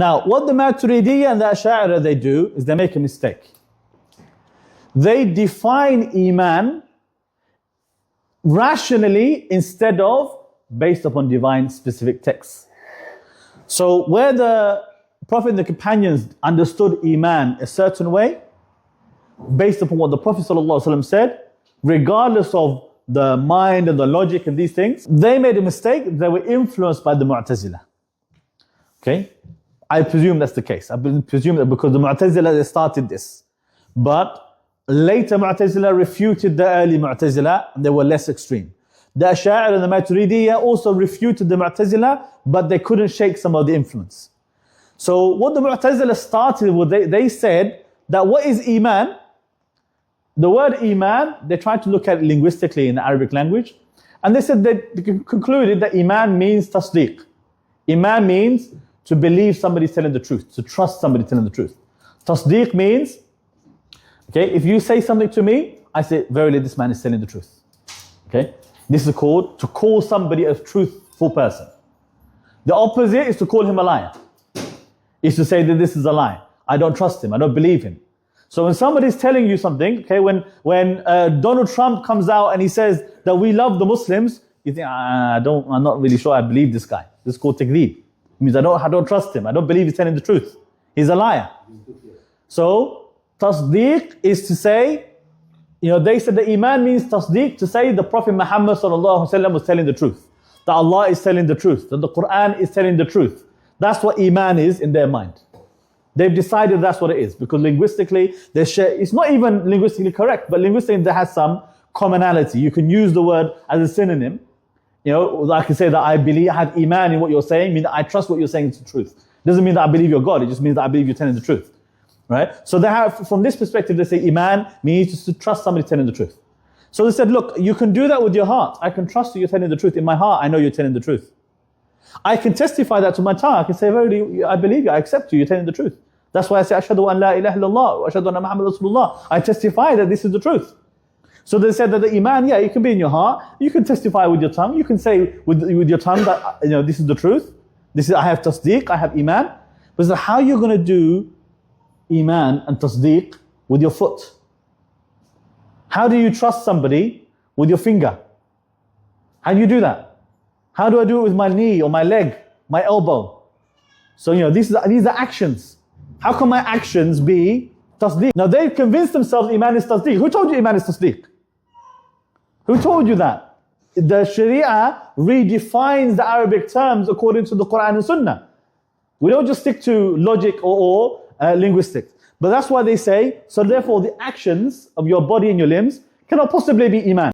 Now, what the Maturidiyya and the Asha'ira they do is they make a mistake. They define Iman rationally instead of based upon divine specific texts. So where the Prophet and the companions understood Iman a certain way, based upon what the Prophet ﷺ said, regardless of the mind and the logic and these things, they made a mistake. They were influenced by the Mu'tazila. Okay? I presume that's the case. I presume that because the Mu'tazila, they started this. But later Mu'tazila refuted the early Mu'tazila and they were less extreme. The Ash'ari and the Maturidiyya also refuted the Mu'tazila, but they couldn't shake some of the influence. So what the Mu'tazila started with, they said that what is Iman? The word Iman, they tried to look at it linguistically in the Arabic language, and they said they concluded that Iman means tasdeek. Iman means to believe somebody's telling the truth, to trust somebody telling the truth. Tasdeek means, okay, if you say something to me, I say, verily this man is telling the truth. Okay, this is called to call somebody a truthful person. The opposite is to call him a liar. Is to say that this is a lie. I don't trust him, I don't believe him. So when somebody's telling you something, okay, when Donald Trump comes out and he says that we love the Muslims, you think, I'm not really sure I believe this guy. This is called takdeeb. It means I don't trust him. I don't believe he's telling the truth. He's a liar. So tasdeek is to say, they said that Iman means tasdeek, to say the Prophet Muhammad ﷺ was telling the truth. That Allah is telling the truth. That the Quran is telling the truth. That's what Iman is in their mind. They've decided that's what it is, because linguistically, it's not even linguistically correct, but linguistically there has some commonality. You can use the word as a synonym. I can say that I have Iman in what you're saying, mean that I trust what you're saying is the truth. It doesn't mean that I believe you're God, it just means that I believe you're telling the truth. Right? So they have, from this perspective, they say Iman means just to trust somebody telling the truth. So they said, look, you can do that with your heart. I can trust you, you're telling the truth. In my heart, I know you're telling the truth. I can testify that to my tongue. I can say, verily, I believe you, I accept you, you're telling the truth. That's why I say, Ashhadu an la ilaha illallah, wa ashhadu anna Muhammad Rasulullah. I testify that this is the truth. So they said that the Iman, it can be in your heart. You can testify with your tongue. You can say with your tongue that, this is the truth. I have tasdeek, I have Iman. But so how are you going to do Iman and tasdeek with your foot? How do you trust somebody with your finger? How do you do that? How do I do it with my knee or my leg, my elbow? So, these are actions. How can my actions be tasdeek? Now they've convinced themselves Iman is tasdeek. Who told you Iman is tasdeek? Who told you that? The Sharia redefines the Arabic terms according to the Quran and Sunnah. We don't just stick to logic or linguistics. But that's why they say, so therefore the actions of your body and your limbs cannot possibly be Iman.